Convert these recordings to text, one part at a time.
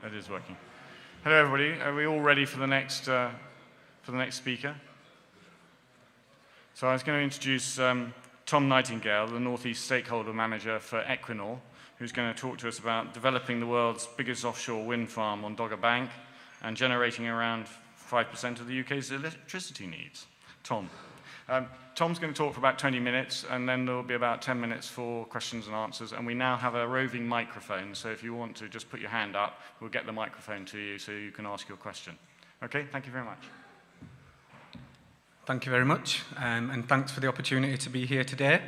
It is working. Hello, everybody. Are we all ready for the next speaker? So I was going to introduce Tom Nightingale, the Northeast Stakeholder Manager for Equinor, who's going to talk to us about developing the world's biggest offshore wind farm on Dogger Bank and generating around 5% of the UK's electricity needs. Tom. Tom's going to talk for about 20 minutes, and then there will be about 10 minutes for questions and answers. And we now have a roving microphone, so if you want to just put your hand up, we'll get the microphone to you so you can ask your question. Okay, thank you very much. Thank you very much, and thanks for the opportunity to be here today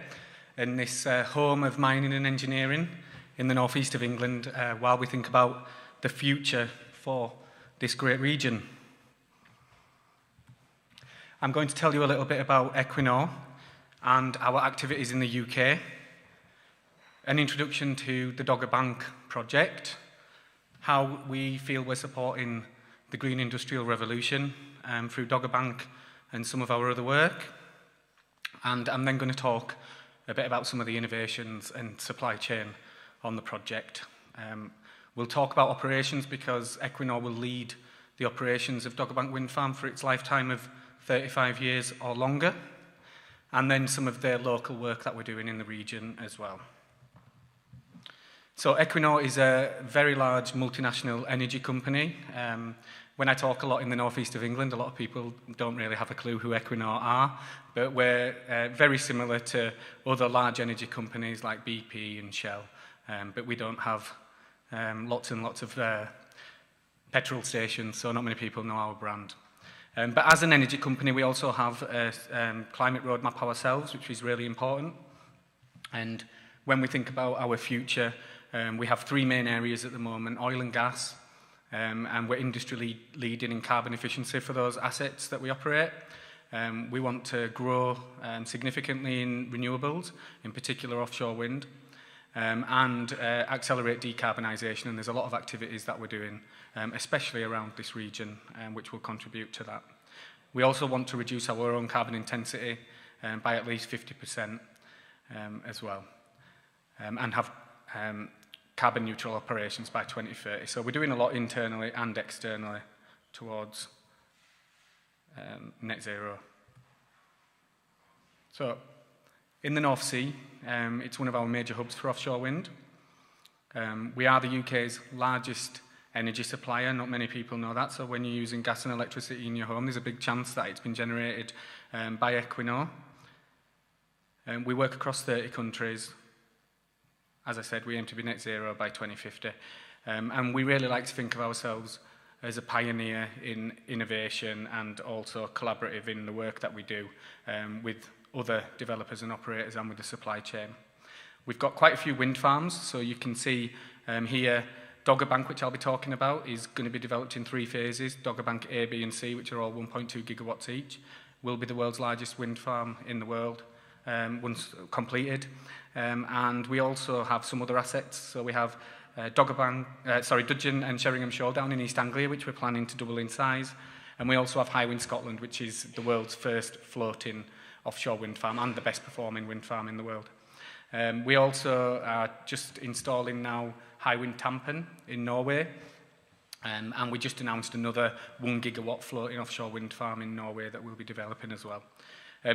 in this home of mining and engineering in the northeast of England, while we think about the future for this great region. I'm going to tell you a little bit about Equinor and our activities in the UK, an introduction to the Dogger Bank project, how we feel we're supporting the green industrial revolution through Dogger Bank and some of our other work, and I'm then going to talk a bit about some of the innovations and supply chain on the project. We'll talk about operations because Equinor will lead the operations of Dogger Bank Wind Farm for its lifetime of 35 years or longer, and then some of the local work that we're doing in the region as well. So Equinor is a very large multinational energy company. When I talk a lot in the northeast of England, a lot of people don't really have a clue who Equinor are, but we're very similar to other large energy companies like BP and Shell, but we don't have lots and lots of petrol stations, so not many people know our brand. But as an energy company, we also have a climate roadmap ourselves, which is really important. And when we think about our future, we have three main areas at the moment: oil and gas, and we're industry leading in carbon efficiency for those assets that we operate. We want to grow significantly in renewables, in particular offshore wind, and accelerate decarbonisation. And there's a lot of activities that we're doing, especially around this region, which will contribute to that. We also want to reduce our own carbon intensity by at least 50% as well, and have carbon neutral operations by 2030. So we're doing a lot internally and externally towards net zero. So in the North Sea, it's one of our major hubs for offshore wind. We are the UK's largest energy supplier. Not many people know that. So when you're using gas and electricity in your home, there's a big chance that it's been generated by Equinor. We work across 30 countries. As I said, we aim to be net zero by 2050. And we really like to think of ourselves as a pioneer in innovation and also collaborative in the work that we do with other developers and operators and with the supply chain. We've got quite a few wind farms, so you can see here Dogger Bank, which I'll be talking about, is going to be developed in 3 phases. Dogger Bank A, B and C, which are all 1.2 gigawatts each, will be the world's largest wind farm in the world once completed. And we also have some other assets. So we have Dudgeon and Sheringham Shoal down in East Anglia, which we're planning to double in size. And we also have Hywind Scotland, which is the world's first floating offshore wind farm and the best performing wind farm in the world. We also are just installing now Hywind Tampen in Norway, and we just announced another 1 gigawatt floating offshore wind farm in Norway that we'll be developing as well.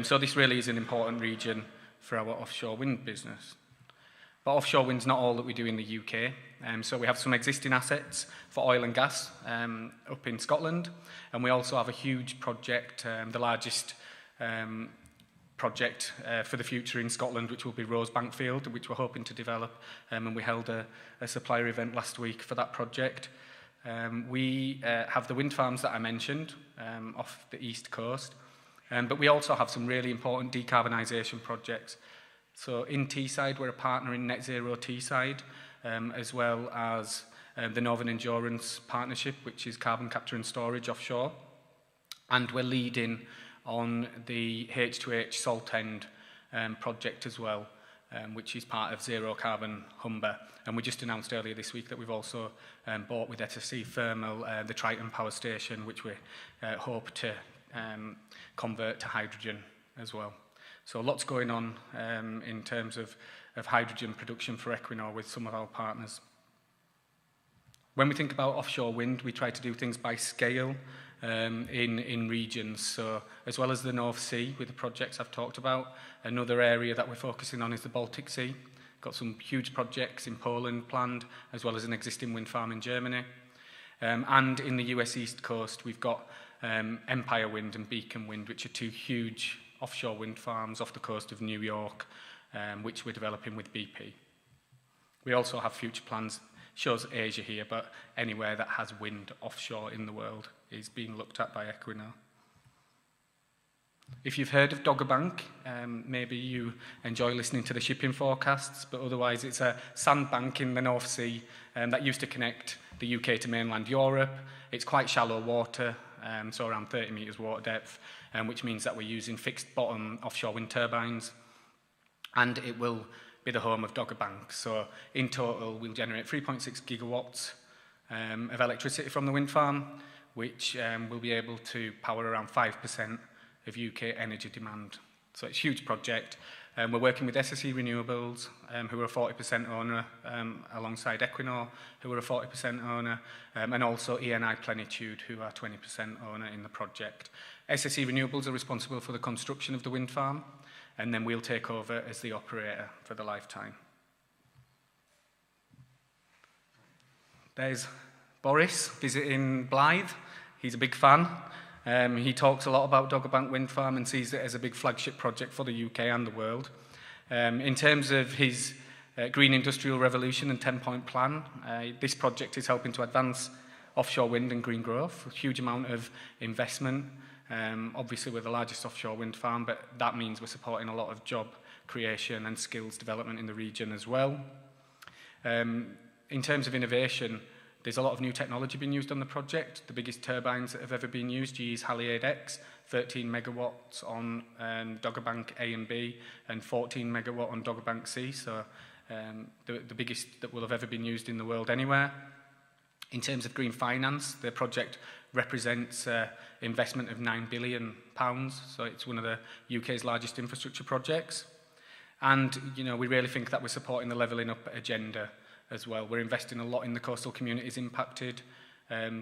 So this really is an important region for our offshore wind business. But offshore wind's not all that we do in the UK. So we have some existing assets for oil and gas up in Scotland, and we also have a huge project, the largest project for the future in Scotland, which will be Rosebank Field, which we're hoping to develop, and we held a supplier event last week for that project. We have the wind farms that I mentioned off the east coast, but we also have some really important decarbonisation projects. So in Teesside, we're a partner in Net Zero Teesside, as well as the Northern Endurance Partnership, which is carbon capture and storage offshore, and we're leading on the H2H Salt End project as well, which is part of Zero Carbon Humber. And we just announced earlier this week that we've also bought with SSE Thermal the Triton Power Station, which we hope to convert to hydrogen as well. So lots going on in terms of hydrogen production for Equinor with some of our partners. When we think about offshore wind, we try to do things by scale in regions. So as well as the North Sea with the projects I've talked about, another area that we're focusing on is the Baltic Sea. Got some huge projects in Poland planned, as well as an existing wind farm in Germany. And in the US East Coast, we've got Empire Wind and Beacon Wind, which are two huge offshore wind farms off the coast of New York, which we're developing with BP. We also have future plans, shows Asia here, but anywhere that has wind offshore in the world is being looked at by Equinor. If you've heard of Dogger Bank, maybe you enjoy listening to the shipping forecasts, but otherwise it's a sandbank in the North Sea that used to connect the UK to mainland Europe. It's quite shallow water, so around 30 metres water depth, which means that we're using fixed bottom offshore wind turbines, and it will be the home of Dogger Bank. So in total, we'll generate 3.6 gigawatts of electricity from the wind farm, which will be able to power around 5% of UK energy demand. So it's a huge project. We're working with SSE Renewables, who are a 40% owner, alongside Equinor, who are a 40% owner, and also ENI Plenitude, who are 20% owner in the project. SSE Renewables are responsible for the construction of the wind farm, and then we'll take over as the operator for the lifetime. There's Boris visiting Blythe. He's a big fan. He talks a lot about Dogger Bank Wind Farm and sees it as a big flagship project for the UK and the world. In terms of his Green Industrial Revolution and 10-point plan, this project is helping to advance offshore wind and green growth, a huge amount of investment. Obviously, we're the largest offshore wind farm, but that means we're supporting a lot of job creation and skills development in the region as well. In terms of innovation, there's a lot of new technology being used on the project. The biggest turbines that have ever been used, GE's Haliade-X, 13 megawatts on Dogger Bank A and B, and 14 megawatt on Dogger Bank C, so the biggest that will have ever been used in the world anywhere. In terms of green finance, the project represents investment of £9 billion, so it's one of the UK's largest infrastructure projects. And, you know, we really think that we're supporting the levelling up agenda as well. We're investing a lot in the coastal communities impacted,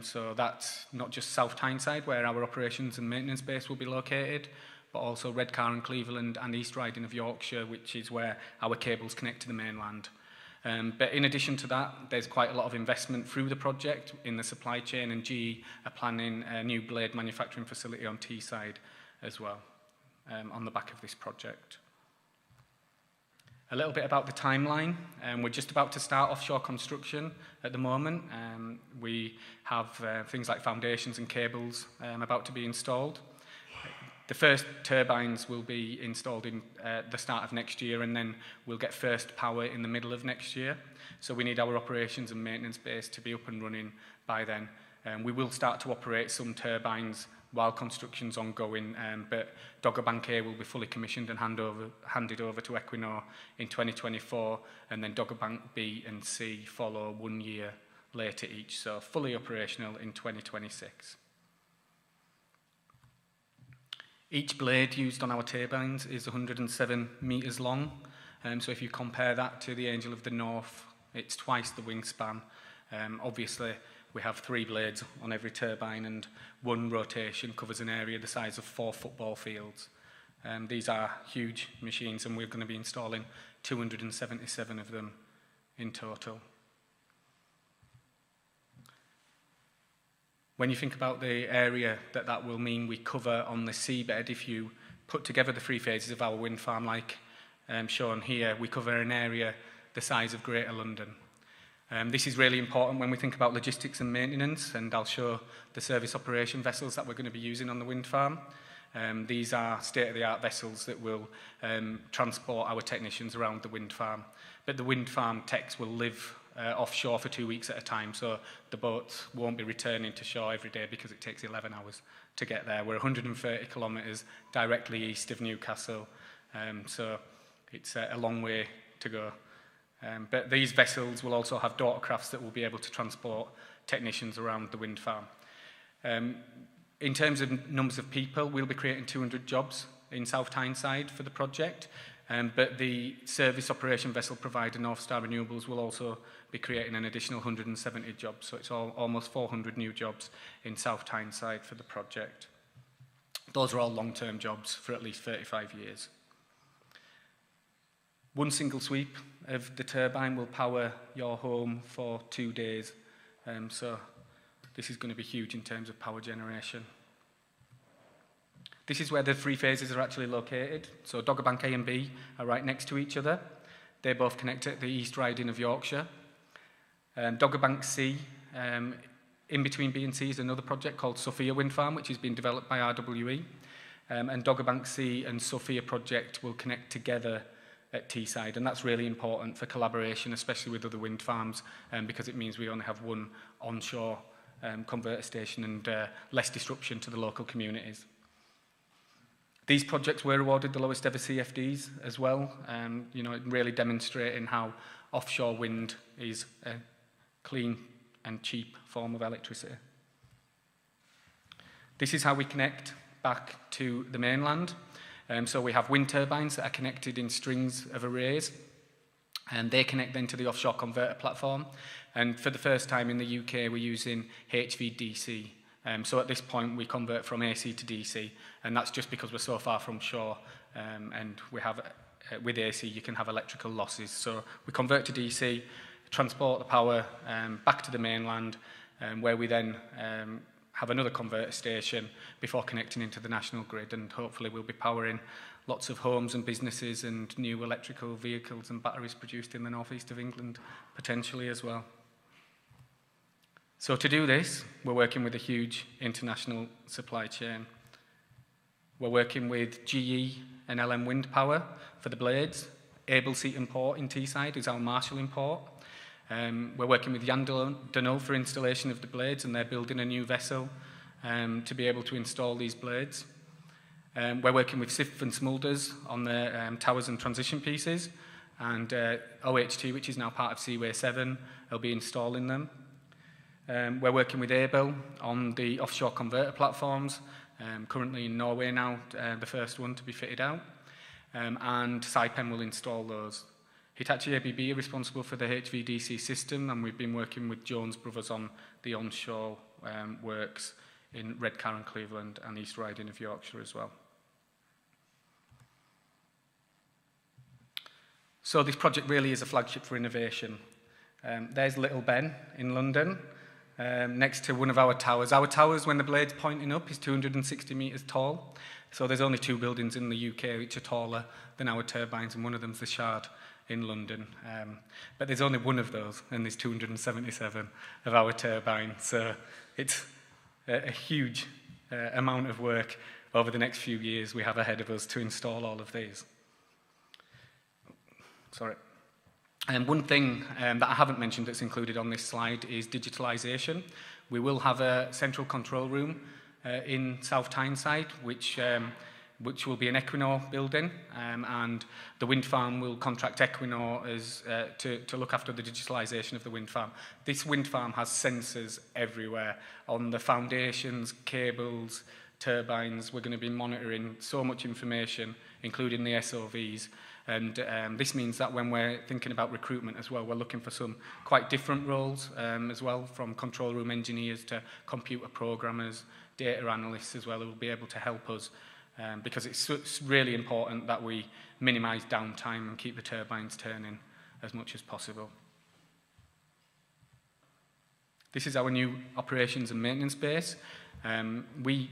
so that's not just South Tyneside, where our operations and maintenance base will be located, but also Redcar and Cleveland and East Riding of Yorkshire, which is where our cables connect to the mainland. But in addition to that, there's quite a lot of investment through the project in the supply chain, and GE are planning a new blade manufacturing facility on Teesside as well, on the back of this project. A little bit about the timeline. We're just about to start offshore construction at the moment. We have things like foundations and cables about to be installed. The first turbines will be installed in the start of next year, and then we'll get first power in the middle of next year. So we need our operations and maintenance base to be up and running by then. We will start to operate some turbines while construction's ongoing, but Dogger Bank A will be fully commissioned and handed over to Equinor in 2024, and then Dogger Bank B and C follow 1 year later each, so fully operational in 2026. Each blade used on our turbines is 107 metres long, so if you compare that to the Angel of the North, it's twice the wingspan. Obviously, we have 3 blades on every turbine, and 1 rotation covers an area the size of 4 football fields. These are huge machines, and we're going to be installing 277 of them in total. When you think about the area that will mean we cover on the seabed, if you put together the 3 phases of our wind farm like shown here, we cover an area the size of Greater London. This is really important when we think about logistics and maintenance, and I'll show the service operation vessels that we're going to be using on the wind farm. These are state-of-the-art vessels that will transport our technicians around the wind farm. But the wind farm techs will live offshore for 2 weeks at a time, so the boats won't be returning to shore every day because it takes 11 hours to get there. We're 130 kilometres directly east of Newcastle, so it's a long way to go. But these vessels will also have daughter crafts that will be able to transport technicians around the wind farm. In terms of numbers of people, we'll be creating 200 jobs in South Tyneside for the project. But the service operation vessel provider, North Star Renewables, will also be creating an additional 170 jobs. So it's almost 400 new jobs in South Tyneside for the project. Those are all long-term jobs for at least 35 years. One single sweep of the turbine will power your home for 2 days. So this is going to be huge in terms of power generation. This is where the 3 phases are actually located. So Dogger Bank A and B are right next to each other. They both connect at the East Riding of Yorkshire. Dogger Bank C, in between B and C, is another project called Sophia Wind Farm, which has been developed by RWE. And Dogger Bank C and Sophia project will connect together at Teesside, and that's really important for collaboration, especially with other wind farms, because it means we only have one onshore converter station and less disruption to the local communities. These projects were awarded the lowest ever CFDs as well, really demonstrating how offshore wind is a clean and cheap form of electricity. This is how we connect back to the mainland. So we have wind turbines that are connected in strings of arrays, and they connect then to the offshore converter platform. And for the first time in the UK, we're using HVDC. So at this point, we convert from AC to DC, and that's just because we're so far from shore, and we have, with AC, you can have electrical losses. So we convert to DC, transport the power back to the mainland, where we then have another converter station before connecting into the national grid, and hopefully we'll be powering lots of homes and businesses and new electrical vehicles and batteries produced in the northeast of England, potentially as well. So to do this, we're working with a huge international supply chain. We're working with GE and LM Wind Power for the blades. Able Seat and Port in Teesside is our Marshall import. We're working with Jan Dunno for installation of the blades, and they're building a new vessel to be able to install these blades. We're working with Sif and Smulders on the towers and transition pieces, and OHT, which is now part of Seaway 7, will be installing them. We're working with Able on the offshore converter platforms, currently in Norway now, the first one to be fitted out, and Saipem will install those. Hitachi ABB are responsible for the HVDC system, and we've been working with Jones Brothers on the onshore works in Redcar and Cleveland and East Riding of Yorkshire as well. So this project really is a flagship for innovation. There's Little Ben in London, next to one of our towers. Our towers, when the blade's pointing up, is 260 metres tall. So there's only 2 buildings in the UK which are taller than our turbines, and one of them's the Shard in London. But there's only one of those, and there's 277 of our turbines. So it's a huge amount of work over the next few years we have ahead of us to install all of these. Sorry. And one thing that I haven't mentioned that's included on this slide is digitalisation. We will have a central control room in South Tyneside, which will be an Equinor building, and the wind farm will contract Equinor to look after the digitalisation of the wind farm. This wind farm has sensors everywhere on the foundations, cables, turbines. We're going to be monitoring so much information, including the SOVs. And this means that when we're thinking about recruitment as well, we're looking for some quite different roles as well, from control room engineers to computer programmers, data analysts as well, who will be able to help us, because it's really important that we minimise downtime and keep the turbines turning as much as possible. This is our new operations and maintenance base. We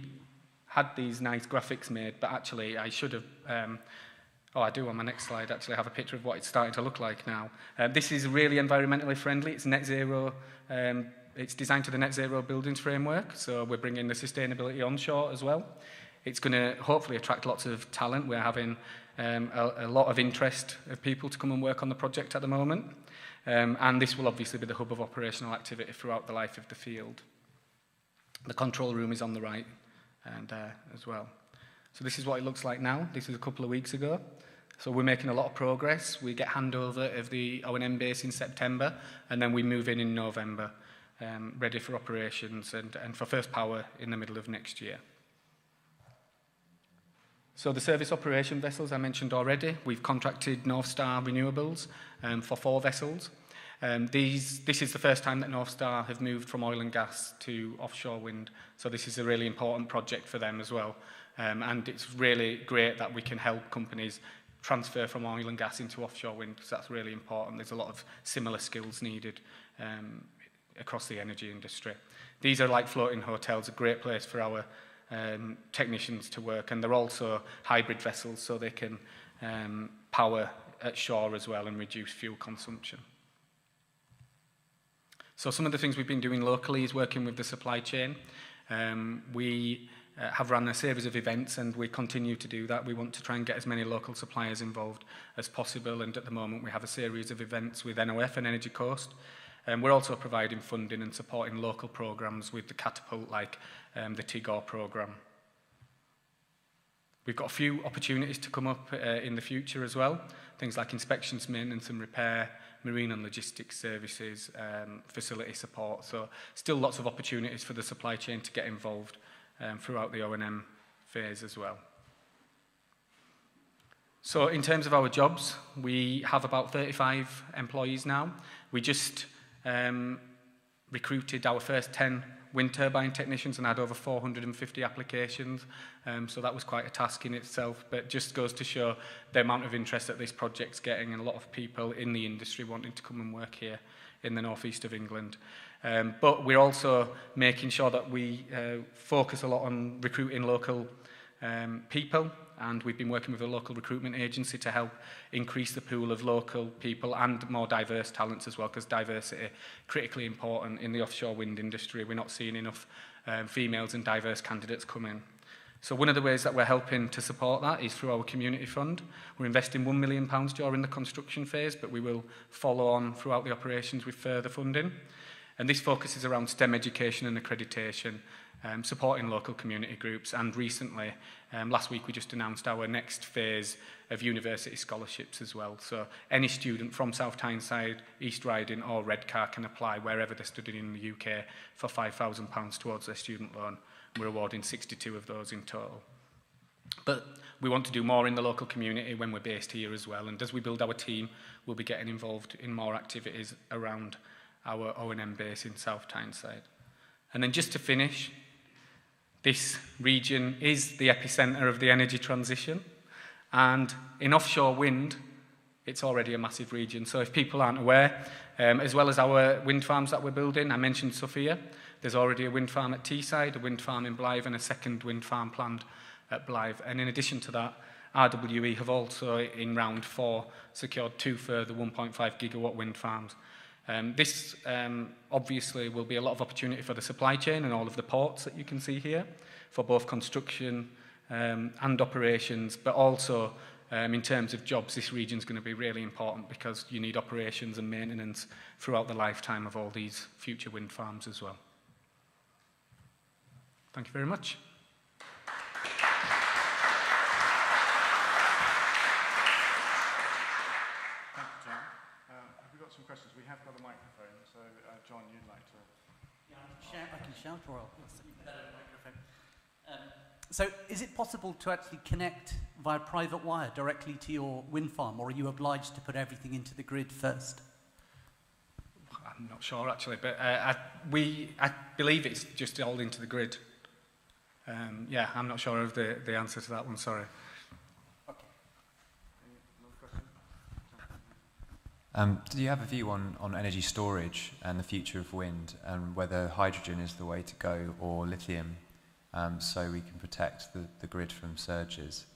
had these nice graphics made, but actually I should have... I do on my next slide actually have a picture of what it's starting to look like now. This is really environmentally friendly. It's net zero. It's designed to the net zero buildings framework, so we're bringing the sustainability onshore as well. It's going to hopefully attract lots of talent. We're having a lot of interest of people to come and work on the project at the moment. And this will obviously be the hub of operational activity throughout the life of the field. The control room is on the right and as well. So this is what it looks like now. This is a couple of weeks ago. So we're making a lot of progress. We get handover of the O&M base in September, and then we move in November, ready for operations and for first power in the middle of next year. So the service operation vessels I mentioned already, we've contracted North Star Renewables for 4 vessels. This is the first time that North Star have moved from oil and gas to offshore wind, so this is a really important project for them as well. And it's really great that we can help companies transfer from oil and gas into offshore wind, because that's really important. There's a lot of similar skills needed across the energy industry. These are like floating hotels, a great place for our technicians to work, and they're also hybrid vessels, so they can power at shore as well and reduce fuel consumption. So some of the things we've been doing locally is working with the supply chain. We have run a series of events, and we continue to do that. We want to try and get as many local suppliers involved as possible, and at the moment we have a series of events with NOF and Energy Coast. We're also providing funding and supporting local programmes with the Catapult, like the TIGOR programme. We've got a few opportunities to come up in the future as well, things like inspections, maintenance and repair, marine and logistics services, facility support. So still lots of opportunities for the supply chain to get involved throughout the O&M phase as well. So in terms of our jobs, we have about 35 employees now. We just recruited our first 10 wind turbine technicians and had over 450 applications, so that was quite a task in itself, but just goes to show the amount of interest that this project's getting, and a lot of people in the industry wanting to come and work here in the northeast of England. But we're also making sure that we focus a lot on recruiting local people, and we've been working with a local recruitment agency to help increase the pool of local people and more diverse talents as well, because diversity is critically important in the offshore wind industry. We're not seeing enough females and diverse candidates come in. So one of the ways that we're helping to support that is through our community fund. We're investing £1 million during the construction phase, but we will follow on throughout the operations with further funding. And this focuses around STEM education and accreditation, supporting local community groups, and recently, last week we just announced our next phase of university scholarships as well. So any student from South Tyneside, East Riding or Redcar can apply wherever they're studying in the UK for £5,000 towards their student loan. We're awarding 62 of those in total. But we want to do more in the local community when we're based here as well, and as we build our team, we'll be getting involved in more activities around our O&M base in South Tyneside. And then just to finish, this region is the epicentre of the energy transition, and in offshore wind, it's already a massive region. So if people aren't aware, as well as our wind farms that we're building, I mentioned Sophia, there's already a wind farm at Teesside, a wind farm in Blythe, and a second wind farm planned at Blythe. And in addition to that, RWE have also, in round 4, secured 2 further 1.5 gigawatt wind farms. This obviously will be a lot of opportunity for the supply chain and all of the ports that you can see here, for both construction and operations, but also in terms of jobs, this region is going to be really important, because you need operations and maintenance throughout the lifetime of all these future wind farms as well. Thank you very much. Some questions. We have got a microphone, so John, you'd like to... Yeah, I can shout, or I'll better microphone. So is it possible to actually connect via private wire directly to your wind farm, or are you obliged to put everything into the grid first? I'm not sure actually, but I believe it's just all into the grid. Yeah, I'm not sure of the answer to that one, sorry. Do you have a view on energy storage and the future of wind, and whether hydrogen is the way to go, or lithium, so we can protect the grid from surges?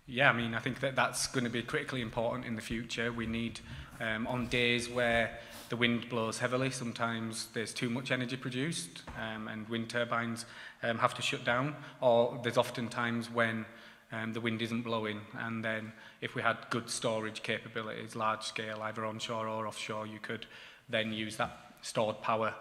Yeah, I mean, I think that's going to be critically important in the future. We need, on days where the wind blows heavily, sometimes there's too much energy produced, and wind turbines have to shut down, or there's often times when the wind isn't blowing, and then if we had good storage capabilities, large scale, either onshore or offshore, you could then use that stored power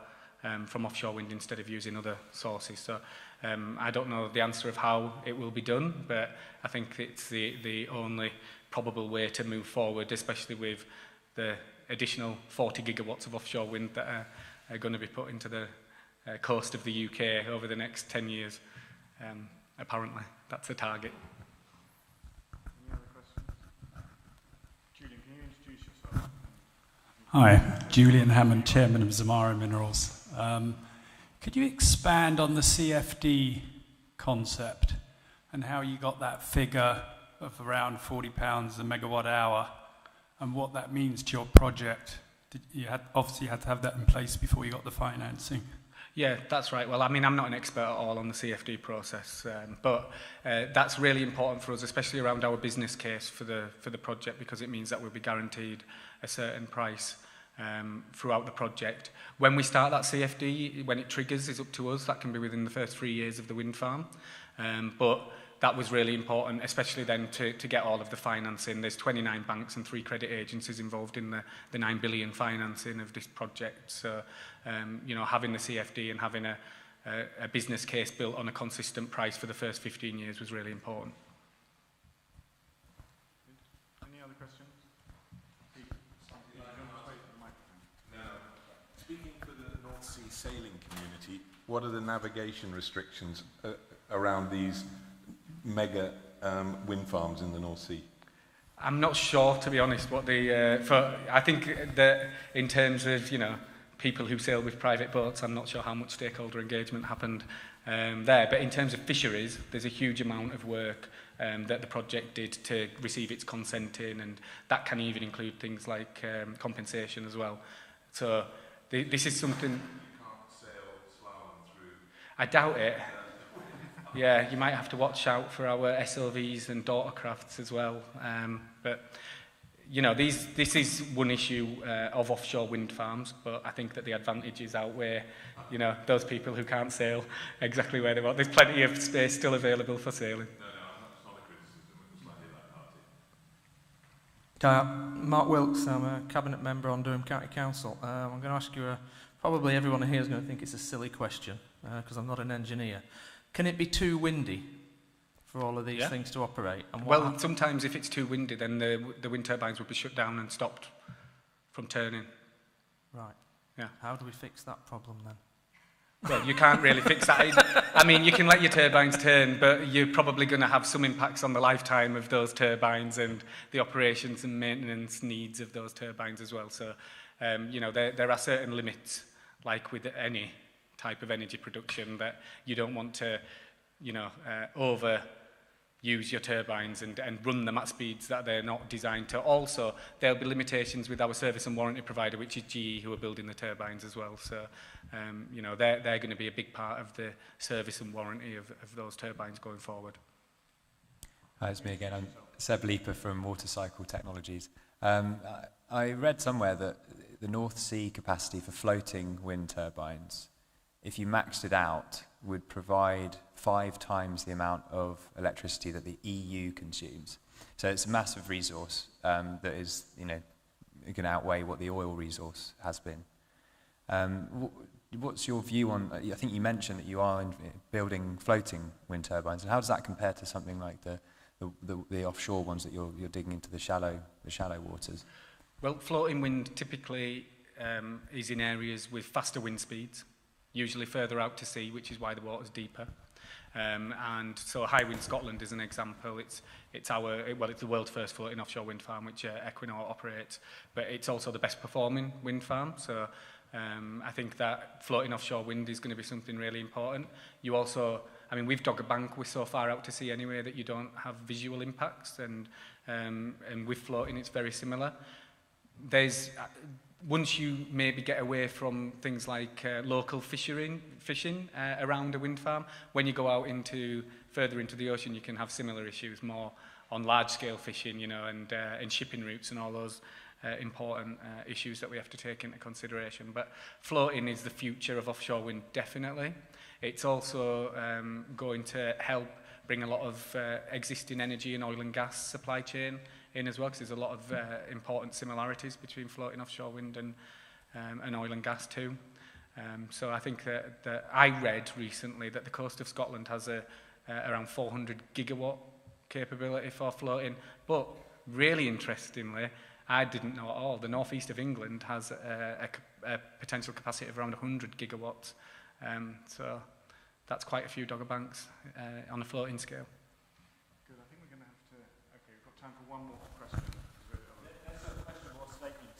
from offshore wind instead of using other sources. So I don't know the answer of how it will be done, but I think it's the only probable way to move forward, especially with the additional 40 gigawatts of offshore wind that are going to be put into the coast of the UK over the next 10 years. Apparently, that's the target. Hi, Julian Hammond, Chairman of Zamara Minerals. Could you expand on the CFD concept and how you got that figure of around £40 a megawatt hour and what that means to your project? Obviously you had to have that in place before you got the financing. Yeah, that's right. Well, I mean, I'm not an expert at all on the CFD process, but that's really important for us, especially around our business case for the project, because it means that we'll be guaranteed a certain price throughout the project. When we start that CFD, when it triggers, is up to us. That can be within the first 3 years of the wind farm. But that was really important, especially then to get all of the financing. There's 29 banks and 3 credit agencies involved in the 9 billion financing of this project. So, you know, having the CFD and having a business case built on a consistent price for the first 15 years was really important. Any other questions? Speaking for the North Sea sailing community, what are the navigation restrictions around these mega wind farms in the North Sea? I'm not sure, to be honest, what I think that in terms of, you know, people who sail with private boats, I'm not sure how much stakeholder engagement happened there. But in terms of fisheries, there's a huge amount of work that the project did to receive its consent in, and that can even include things like compensation as well. So this is something... You can't sail slalom through... I doubt it. Yeah, you might have to watch out for our SOVs and daughter crafts as well. But, you know, this is one issue of offshore wind farms, but I think that the advantages outweigh, you know, those people who can't sail exactly where they want. There's plenty of space still available for sailing. No, it's not a criticism of the slightly like party. Mark Wilkes, I'm a Cabinet Member on Durham County Council. I'm going to ask you, probably everyone here is going to think it's a silly question, because I'm not an engineer. Can it be too windy for all of these things to operate? And well, sometimes if it's too windy, then the wind turbines would be shut down and stopped from turning. Right. Yeah. How do we fix that problem then? Well, you can't really fix that. I mean, you can let your turbines turn, but you're probably going to have some impacts on the lifetime of those turbines and the operations and maintenance needs of those turbines as well. So, you know, there are certain limits, like with any type of energy production, that you don't want to, you know, overuse your turbines and run them at speeds that they're not designed to. Also, there'll be limitations with our service and warranty provider, which is GE, who are building the turbines as well. So, you know, they're going to be a big part of the service and warranty of those turbines going forward. Hi, it's me again. I'm Seb Leaper from Water Cycle Technologies. I read somewhere that the North Sea capacity for floating wind turbines, if you maxed it out, would provide 5 times the amount of electricity that the EU consumes. So it's a massive resource that is, you know, going to outweigh what the oil resource has been. What's your view on? I think you mentioned that you are building floating wind turbines, and how does that compare to something like the offshore ones that you're digging into the shallow waters? Well, floating wind typically is in areas with faster wind speeds, usually further out to sea, which is why the water's deeper. And so Hywind Scotland is an example. It's the world's first floating offshore wind farm, which Equinor operates, but it's also the best performing wind farm. So I think that floating offshore wind is going to be something really important. You also, I mean, with Dogger Bank, we're so far out to sea anyway that you don't have visual impacts, and with floating, it's very similar. Once you maybe get away from things like local fishing around a wind farm, when you go out further into the ocean, you can have similar issues, more on large-scale fishing, you know, and shipping routes and all those important issues that we have to take into consideration. But floating is the future of offshore wind, definitely. It's also going to help bring a lot of existing energy and oil and gas supply chain in as well, because there's a lot of important similarities between floating offshore wind and oil and gas too. So I think that I read recently that the coast of Scotland has around 400 gigawatt capability for floating, but really interestingly, I didn't know at all, the northeast of England has a potential capacity of around 100 gigawatts. So that's quite a few Dogger Banks on a floating scale. Good, I think we're going to have to... Okay, we've got time for one more question. There's a question or statement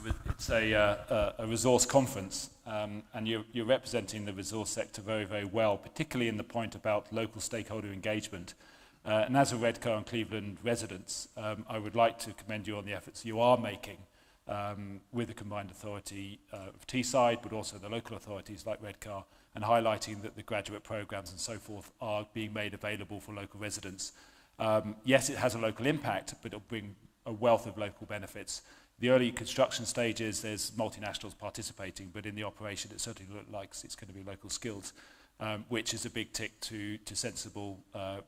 it's a resource conference, and you're representing the resource sector very, very well, particularly in the point about local stakeholder engagement. And as a Redcar and Cleveland residents, I would like to commend you on the efforts you are making with the combined authority of Teesside, but also the local authorities like Redcar, and highlighting that the graduate programs and so forth are being made available for local residents. Yes, it has a local impact, but it'll bring a wealth of local benefits. The early construction stages, there's multinationals participating, but in the operation, it certainly looks like it's going to be local skills, which is a big tick to sensible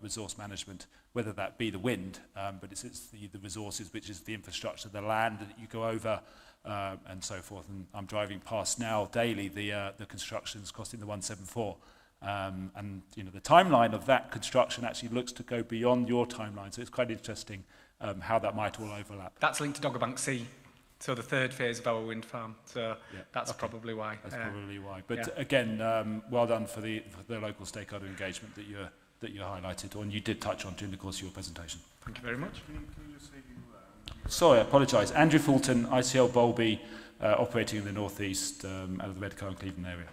resource management, whether that be the wind, but it's the resources, which is the infrastructure, the land that you go over, and so forth. And I'm driving past now daily the constructions costing the 174. And the timeline of that construction actually looks to go beyond your timeline, so it's quite interesting how that might all overlap. That's linked to Dogger Bank C, so the third phase of our wind farm. So that's probably why. That's probably why. But again, well done for the local stakeholder engagement that you highlighted, and you did touch on during the course of your presentation. Thank you very much. Can you just say Sorry, I apologise. Andrew Fulton, ICL Bowlby, operating in the northeast out of the Redcar and Cleveland area.